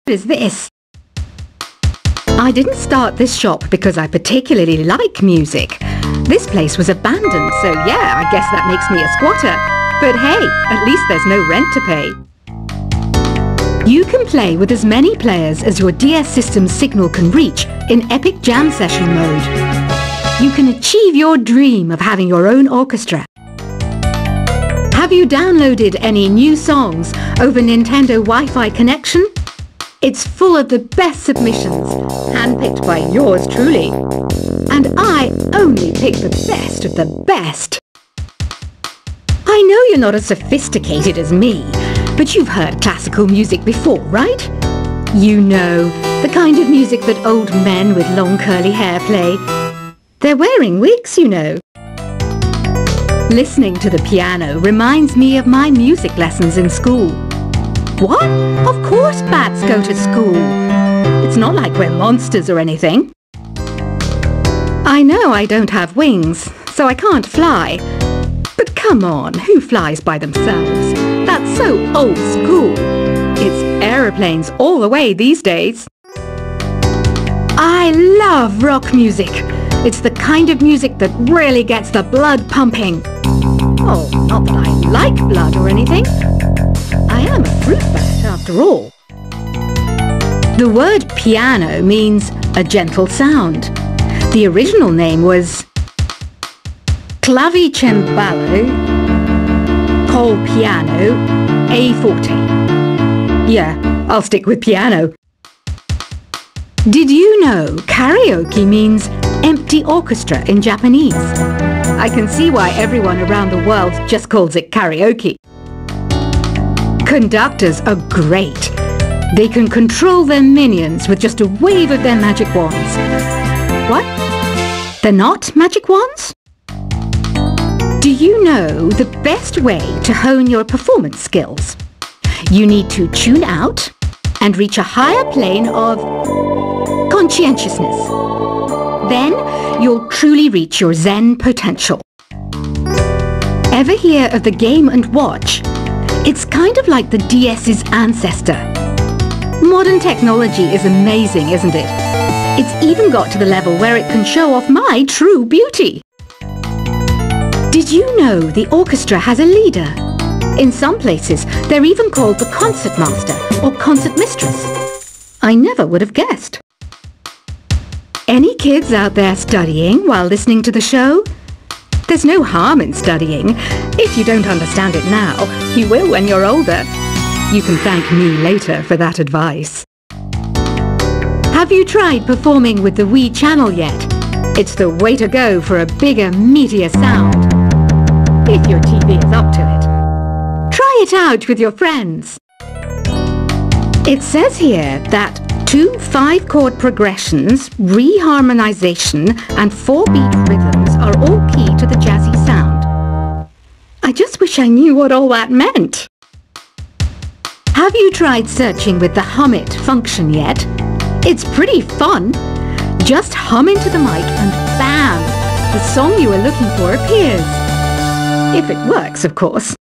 is this? I didn't start this shop because I particularly like music. This place was abandoned, so yeah, I guess that makes me a squatter. But hey, at least there's no rent to pay. You can play with as many players as your DS system's signal can reach in Epic Jam Session mode. You can achieve your dream of having your own orchestra. Have you downloaded any new songs over Nintendo Wi-Fi connection? It's full of the best submissions, handpicked by yours truly. And I only pick the best of the best. I know you're not as sophisticated as me, but you've heard classical music before, right? You know, the kind of music that old men with long curly hair play. They're wearing wigs, you know. Listening to the piano reminds me of my music lessons in school. What? Of course bats go to school. It's not like we're monsters or anything. I know I don't have wings, so I can't fly. But come on, who flies by themselves? That's so old school. It's aeroplanes all the way these days. I love rock music. It's the kind of music that really gets the blood pumping. Oh, not that I like blood or anything. I am a fruit bat after all. The word piano means a gentle sound. The original name was clavicembalo col piano a forte. Yeah, I'll stick with piano. Did you know karaoke means empty orchestra in Japanese? I can see why everyone around the world just calls it karaoke. Conductors are great. They can control their minions with just a wave of their magic wands. What? They're not magic wands? Do you know the best way to hone your performance skills? You need to tune out and reach a higher plane of conscientiousness. Then you'll truly reach your Zen potential. Ever hear of the Game & Watch? It's kind of like the DS's ancestor. Modern technology is amazing, isn't it? It's even got to the level where it can show off my true beauty. Did you know the orchestra has a leader? In some places, they're even called the concert master or concert mistress. I never would have guessed. Any kids out there studying while listening to the show? There's no harm in studying. If you don't understand it now, you will when you're older. You can thank me later for that advice. Have you tried performing with the Wii channel yet? It's the way to go for a bigger, meatier sound. If your TV is up to it. Try it out with your friends. It says here that 2 5-chord progressions, reharmonization and 4-beat rhythms are all key to the jazzy sound. I just wish I knew what all that meant. Have you tried searching with the Hum It function yet? It's pretty fun. Just hum into the mic and bam! The song you were looking for appears. If it works, of course.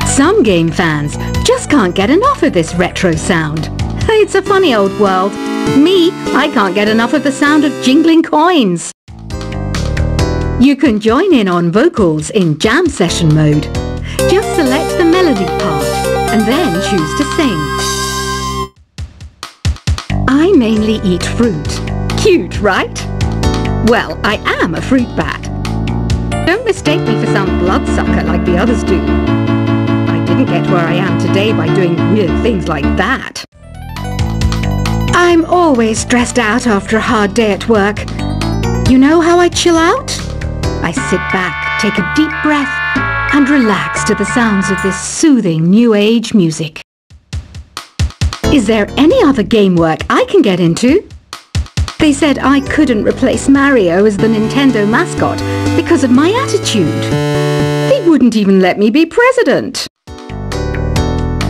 Some game fans just can't get enough of this retro sound. It's a funny old world. Me, I can't get enough of the sound of jingling coins. You can join in on vocals in jam session mode. Just select the melody part and then choose to sing. I mainly eat fruit. Cute, right? Well, I am a fruit bat. Don't mistake me for some bloodsucker like the others do. I didn't get where I am today by doing weird things like that. I'm always stressed out after a hard day at work. You know how I chill out? I sit back, take a deep breath, and relax to the sounds of this soothing new age music. Is there any other game work I can get into? They said I couldn't replace Mario as the Nintendo mascot because of my attitude. They wouldn't even let me be president.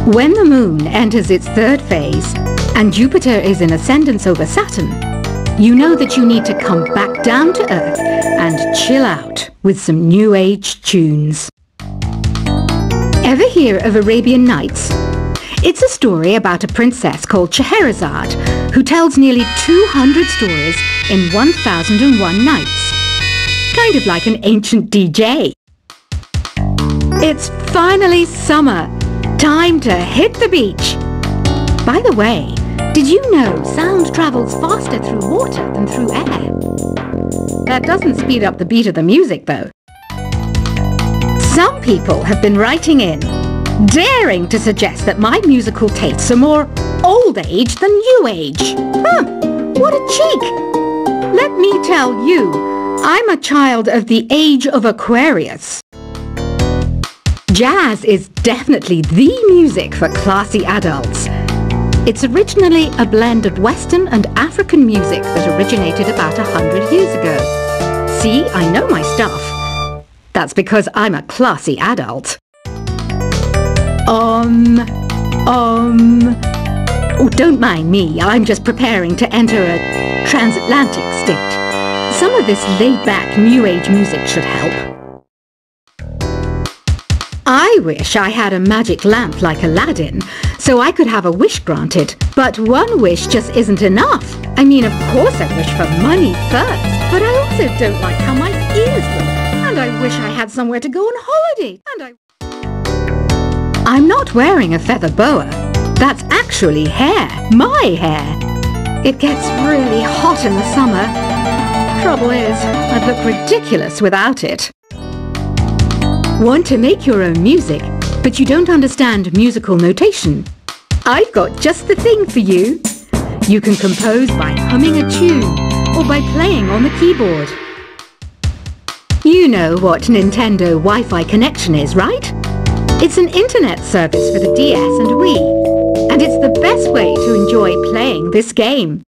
When the moon enters its 3rd phase and Jupiter is in ascendance over Saturn, you know that you need to come back down to Earth and chill out with some new age tunes. Ever hear of Arabian Nights? It's a story about a princess called Scheherazade, who tells nearly 200 stories in 1001 nights. Kind of like an ancient DJ. It's finally summer. Time to hit the beach. By the way, did you know sound travels faster through water than through air? That doesn't speed up the beat of the music, though. Some people have been writing in, daring to suggest that my musical tastes are more old age than new age. What a cheek! Let me tell you, I'm a child of the age of Aquarius. Jazz is definitely the music for classy adults. It's originally a blend of Western and African music that originated about 100 years ago. See, I know my stuff. That's because I'm a classy adult. Oh, don't mind me. I'm just preparing to enter a transatlantic state. Some of this laid-back New Age music should help. I wish I had a magic lamp like Aladdin, so I could have a wish granted. But one wish just isn't enough. I mean, of course I wish for money first, but I also don't like how my ears look. And I wish I had somewhere to go on holiday. I'm not wearing a feather boa. That's actually hair. My hair. It gets really hot in the summer. Trouble is, I'd look ridiculous without it. Want to make your own music, but you don't understand musical notation? I've got just the thing for you. You can compose by humming a tune or by playing on the keyboard. You know what Nintendo Wi-Fi connection is, right? It's an internet service for the DS and Wii, and it's the best way to enjoy playing this game.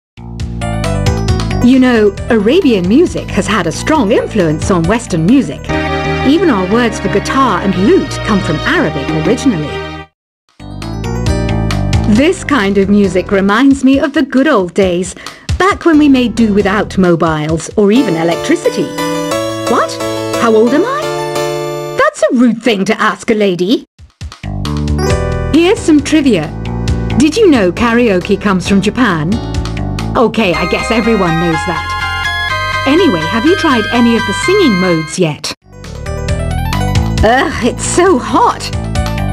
You know, Arabian music has had a strong influence on Western music. Even our words for guitar and lute come from Arabic originally. This kind of music reminds me of the good old days, back when we made do without mobiles or even electricity. What? How old am I? That's a rude thing to ask a lady. Here's some trivia. Did you know karaoke comes from Japan? Okay, I guess everyone knows that. Anyway, have you tried any of the singing modes yet? Ugh, it's so hot.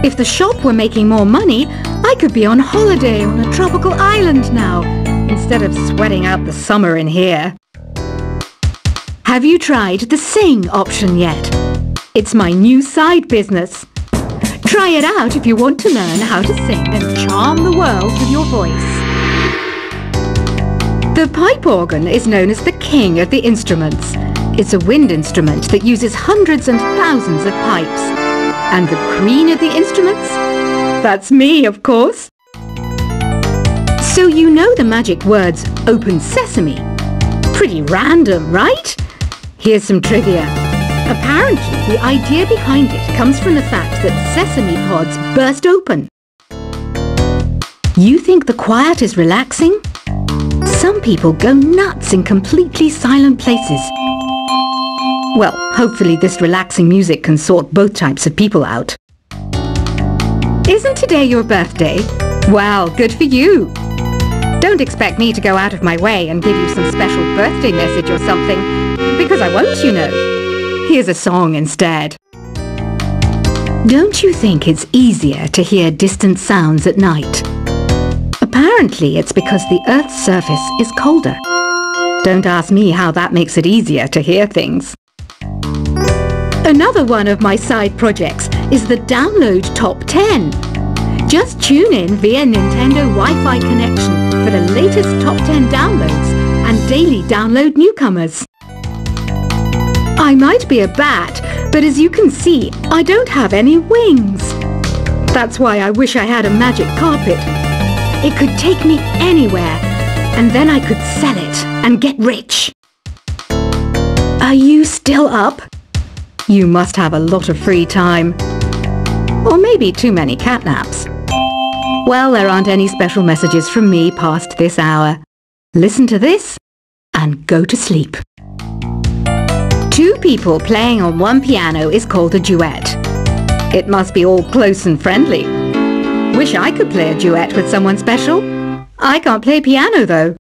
If the shop were making more money, I could be on holiday on a tropical island now, instead of sweating out the summer in here. Have you tried the sing option yet? It's my new side business. Try it out if you want to learn how to sing and charm the world with your voice. The pipe organ is known as the king of the instruments. It's a wind instrument that uses hundreds and thousands of pipes. And the queen of the instruments? That's me, of course. So you know the magic words "open sesame." Pretty random, right? Here's some trivia. Apparently, the idea behind it comes from the fact that sesame pods burst open. You think the quiet is relaxing? Some people go nuts in completely silent places. Well, hopefully this relaxing music can sort both types of people out. Isn't today your birthday? Well, good for you. Don't expect me to go out of my way and give you some special birthday message or something, because I won't, you know. Here's a song instead. Don't you think it's easier to hear distant sounds at night? Apparently it's because the Earth's surface is colder. Don't ask me how that makes it easier to hear things. Another one of my side projects is the Download Top 10. Just tune in via Nintendo Wi-Fi connection for the latest Top 10 downloads and daily download newcomers. I might be a bat, but as you can see, I don't have any wings. That's why I wish I had a magic carpet. It could take me anywhere, and then I could sell it and get rich. Are you still up? You must have a lot of free time. Or maybe too many catnaps. Well, there aren't any special messages from me past this hour. Listen to this and go to sleep. Two people playing on one piano is called a duet. It must be all close and friendly. Wish I could play a duet with someone special. I can't play piano though.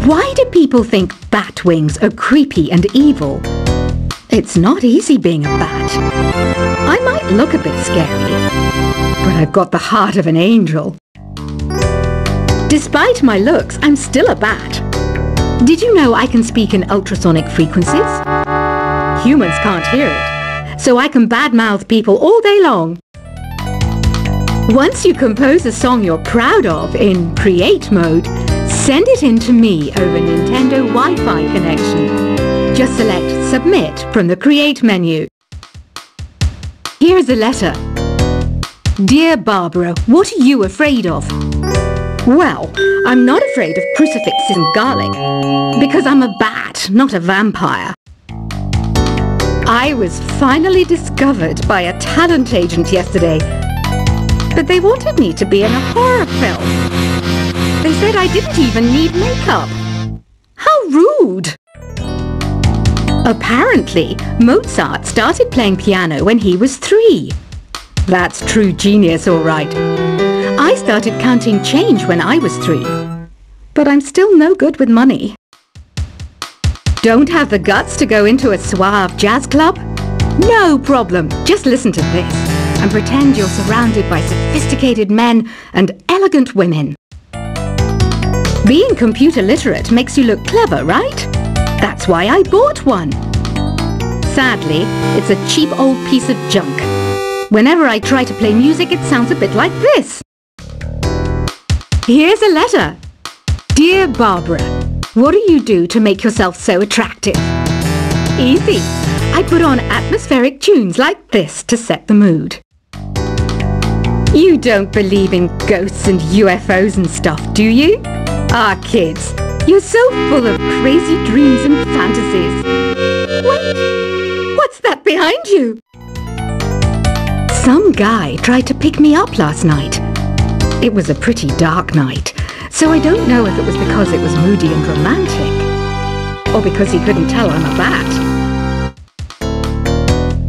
Why do people think bat wings are creepy and evil? It's not easy being a bat. I might look a bit scary, but I've got the heart of an angel. Despite my looks, I'm still a bat. Did you know I can speak in ultrasonic frequencies? Humans can't hear it, so I can badmouth people all day long. Once you compose a song you're proud of in Create mode, send it in to me over Nintendo Wi-Fi connection. Just select Submit from the Create menu. Here's a letter. Dear Barbara, what are you afraid of? Well, I'm not afraid of crucifixes and garlic, because I'm a bat, not a vampire. I was finally discovered by a talent agent yesterday, but they wanted me to be in a horror film. They said I didn't even need makeup. How rude! Apparently, Mozart started playing piano when he was 3. That's true genius, all right. I started counting change when I was 3. But I'm still no good with money. Don't have the guts to go into a suave jazz club? No problem. Just listen to this and pretend you're surrounded by sophisticated men and elegant women. Being computer literate makes you look clever, right? That's why I bought one. Sadly, it's a cheap old piece of junk. Whenever I try to play music, it sounds a bit like this. Here's a letter. Dear Barbara, what do you do to make yourself so attractive? Easy. I put on atmospheric tunes like this to set the mood. You don't believe in ghosts and UFOs and stuff, do you? Ah, kids, you're so full of crazy dreams and fantasies. Wait, what's that behind you? Some guy tried to pick me up last night. It was a pretty dark night, so I don't know if it was because it was moody and romantic, or because he couldn't tell I'm a bat.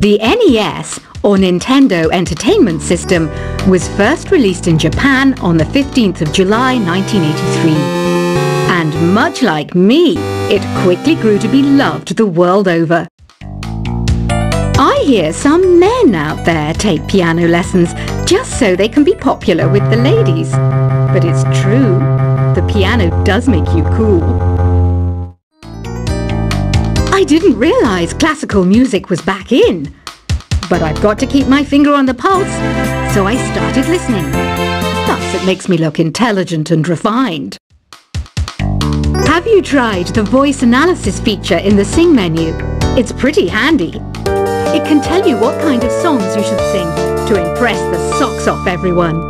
The NES, or Nintendo Entertainment System, was first released in Japan on the 15th of July 1983. And much like me, it quickly grew to be loved the world over. I hear some men out there take piano lessons just so they can be popular with the ladies. But it's true, the piano does make you cool. I didn't realize classical music was back in. But I've got to keep my finger on the pulse, so I started listening. Thus it makes me look intelligent and refined. Have you tried the voice analysis feature in the Sing menu? It's pretty handy. It can tell you what kind of songs you should sing to impress the socks off everyone.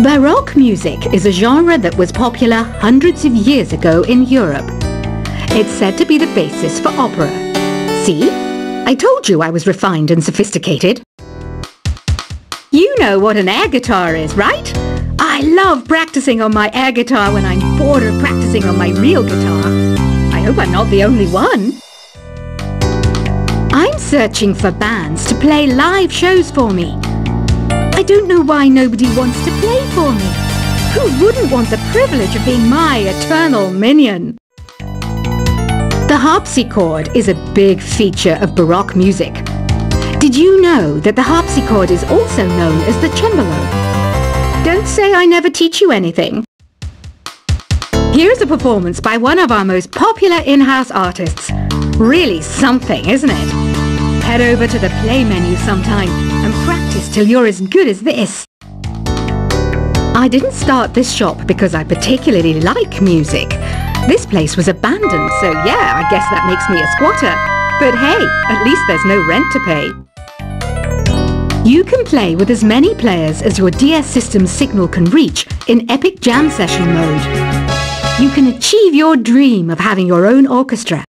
Baroque music is a genre that was popular hundreds of years ago in Europe. It's said to be the basis for opera. See? I told you I was refined and sophisticated. You know what an air guitar is, right? I love practicing on my air guitar when I'm bored of practicing on my real guitar. I hope I'm not the only one. I'm searching for bands to play live shows for me. I don't know why nobody wants to play for me. Who wouldn't want the privilege of being my eternal minion? The harpsichord is a big feature of Baroque music. Did you know that the harpsichord is also known as the cembalo? Don't say I never teach you anything. Here's a performance by one of our most popular in-house artists. Really something, isn't it? Head over to the play menu sometime and practice till you're as good as this. I didn't start this shop because I particularly like music. This place was abandoned, so yeah, I guess that makes me a squatter. But hey, at least there's no rent to pay. You can play with as many players as your DS system's signal can reach in Epic Jam Session mode. You can achieve your dream of having your own orchestra.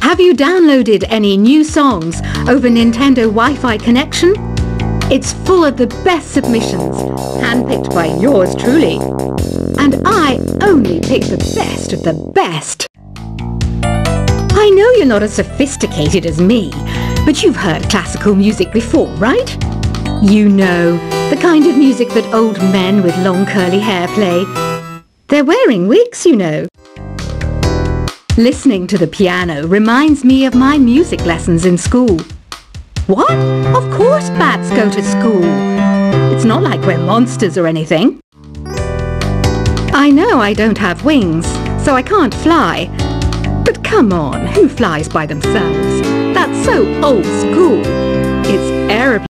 Have you downloaded any new songs over Nintendo Wi-Fi connection? It's full of the best submissions, handpicked by yours truly. And I only pick the best of the best. I know you're not as sophisticated as me, but you've heard classical music before, right? You know, the kind of music that old men with long curly hair play. They're wearing wigs, you know. Listening to the piano reminds me of my music lessons in school. What? Of course bats go to school. It's not like we're monsters or anything. I know I don't have wings, so I can't fly. But come on, who flies by themselves? That's so old school. It's aeroplanes.